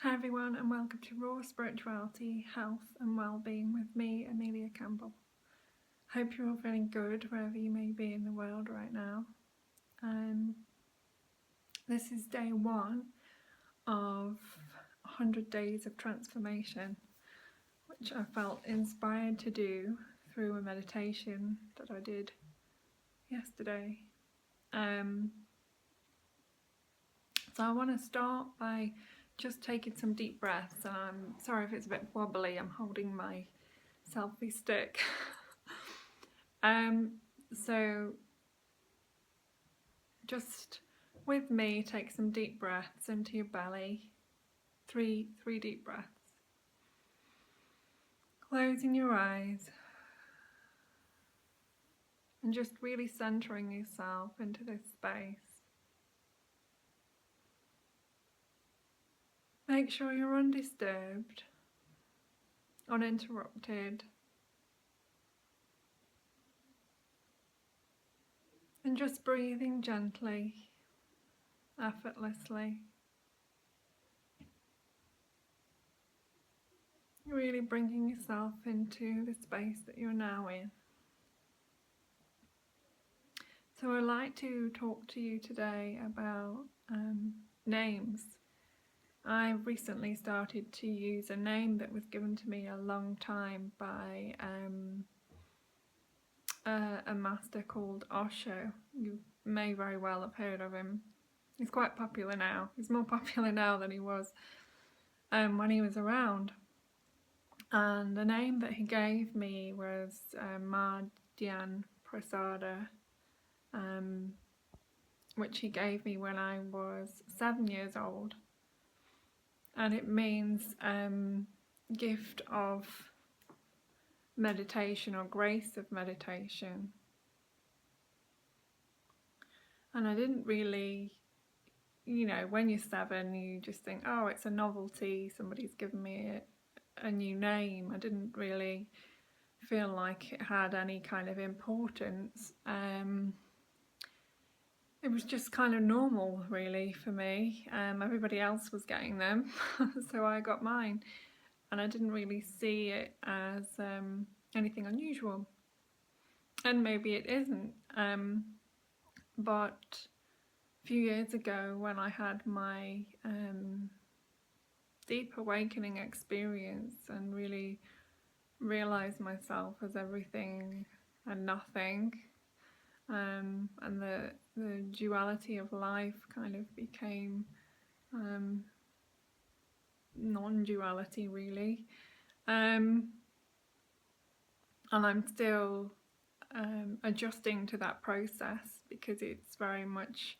Hi everyone, and welcome to Raw Spirituality, Health and Wellbeing with me, Amelia Campbell. Hope you're all feeling good wherever you may be in the world right now. This is day one of 100 days of transformation, which I felt inspired to do through a meditation that I did yesterday. So I want to start by just taking some deep breaths, and I'm sorry if it's a bit wobbly, I'm holding my selfie stick. So just with me, take some deep breaths into your belly, three deep breaths, closing your eyes and just really centering yourself into this space. Make sure you're undisturbed, uninterrupted, and just breathing gently, effortlessly. Really bringing yourself into the space that you're now in. So I'd like to talk to you today about names. I've recently started to use a name that was given to me a long time by a master called Osho. You may very well have heard of him. He's quite popular now. He's more popular now than he was when he was around. And the name that he gave me was Ma Dhyan Prasada, which he gave me when I was 7 years old. And it means gift of meditation or grace of meditation. And I didn't really, when you're 7, you just think, oh, it's a novelty, somebody's given me a new name. I didn't really feel like it had any kind of importance. It was just kind of normal, really, for me. Everybody else was getting them, so I got mine. And I didn't really see it as anything unusual. And maybe it isn't. But a few years ago, when I had my deep awakening experience and really realised myself as everything and nothing, and the duality of life kind of became non-duality, really. And I'm still adjusting to that process, because it's very much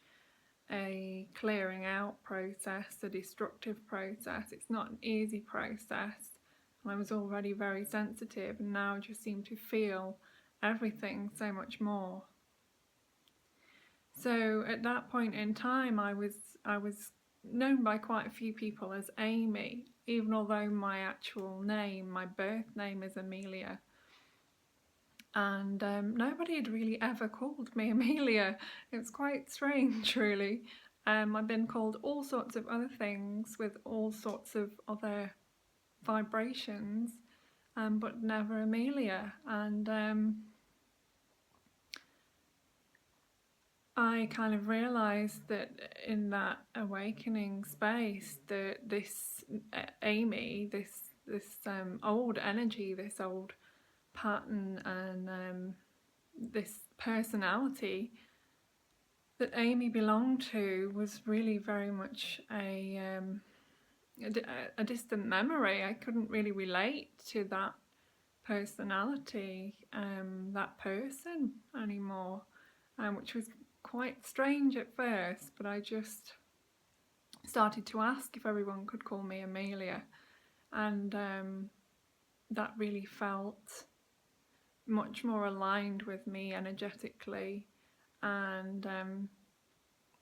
a clearing out process, a destructive process. It's not an easy process. I was already very sensitive, and now I just seem to feel everything so much more. So at that point in time, I was known by quite a few people as Amy, even although my actual name, my birth name, is Amelia. And nobody had really ever called me Amelia. It was quite strange, really. I've been called all sorts of other things with all sorts of other vibrations, but never Amelia. And I kind of realised that in that awakening space, that this Amy, this old energy, this old pattern, and this personality that Amy belonged to was really very much a distant memory. I couldn't really relate to that personality, that person anymore, which was quite strange at first. But I just started to ask if everyone could call me Amelia, and that really felt much more aligned with me energetically. And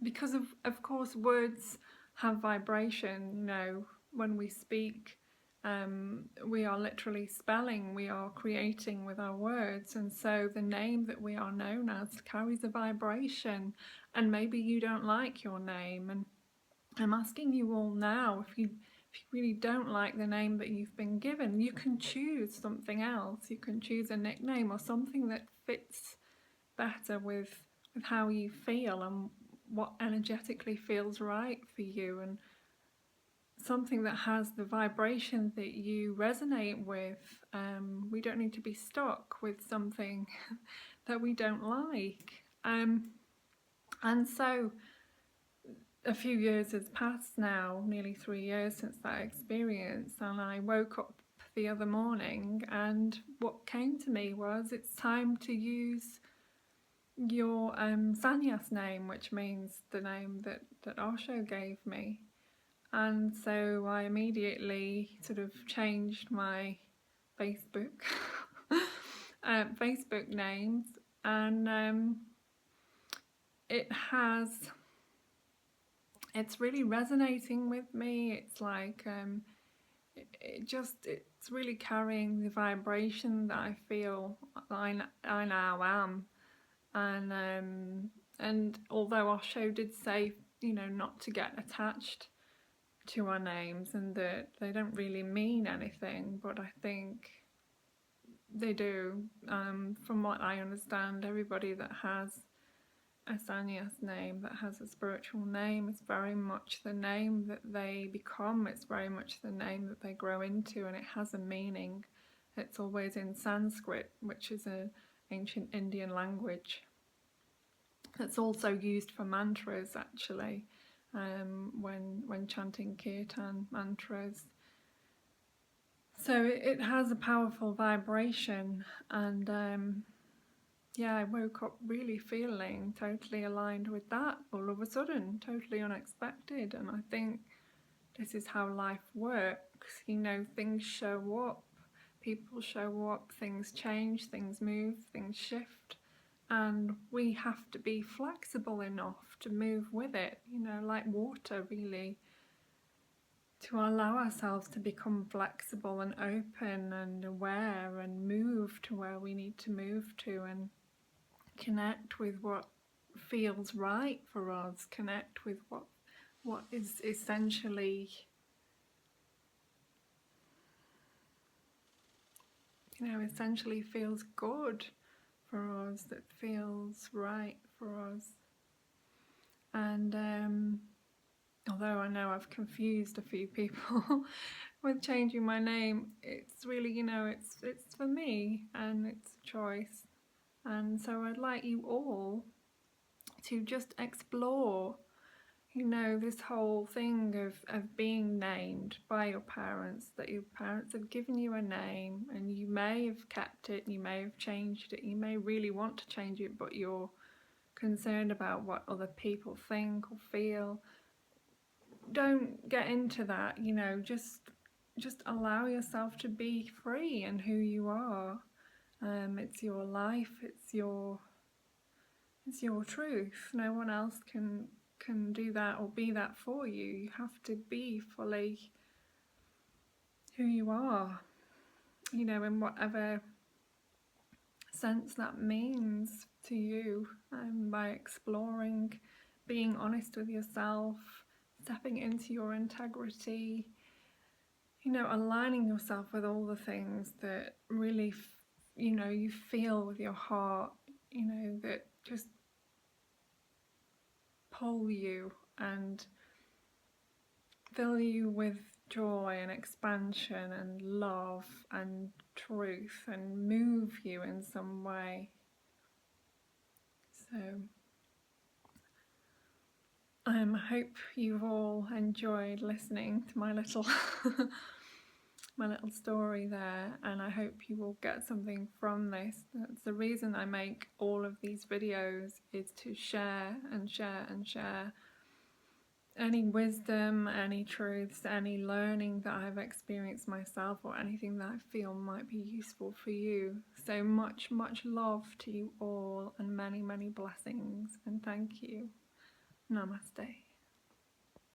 because of course words have vibration, when we speak, we are literally spelling, we are creating with our words, and so the name that we are known as carries a vibration. And maybe you don't like your name, and I'm asking you all now, if if you really don't like the name that you've been given, you can choose something else. You can choose a nickname or something that fits better with how you feel and what energetically feels right for you, and something that has the vibration that you resonate with. We don't need to be stuck with something that we don't like. And so a few years has passed now, nearly 3 years since that experience, and I woke up the other morning and what came to me was, it's time to use your sannyas name, which means the name that Osho gave me. And so I immediately sort of changed my Facebook Facebook names, and it's really resonating with me. It's like it's really carrying the vibration that I feel I now am. And although Osho did say, not to get attached to our names and that they don't really mean anything, but I think they do. From what I understand, everybody that has a sannyas name, that has a spiritual name, is very much the name that they become. It's very much the name that they grow into, and it has a meaning. It's always in Sanskrit, which is an ancient Indian language. It's also used for mantras, actually, when chanting kirtan mantras. So it has a powerful vibration, and I woke up really feeling totally aligned with that all of a sudden, totally unexpected. And I think this is how life works. Things show up, people show up, things change, things move, things shift. And we have to be flexible enough to move with it, like water, really, to allow ourselves to become flexible and open and aware and move to where we need to move to, and connect with what feels right for us, connect with what is essentially, essentially feels good for us, that feels right for us. And although I know I've confused a few people with changing my name, it's really, it's for me, and it's a choice. And so I'd like you all to just explore, this whole thing of being named by your parents, that your parents have given you a name, and you may have kept it, you may have changed it, you may really want to change it, but you're concerned about what other people think or feel. Don't get into that, just allow yourself to be free in who you are. It's your life, it's your truth. No one else can do that or be that for you. You have to be fully who you are, in whatever sense that means to you, by exploring, being honest with yourself, stepping into your integrity, aligning yourself with all the things that really, you feel with your heart, that just pull you and fill you with joy and expansion and love and truth, and move you in some way. So I hope you've all enjoyed listening to my little my little story there, and I hope you will get something from this. That's the reason I make all of these videos, is to share and share and share any wisdom, any truths, any learning that I've experienced myself, or anything that I feel might be useful for you. So much, much love to you all, and many, many blessings, and thank you. Namaste.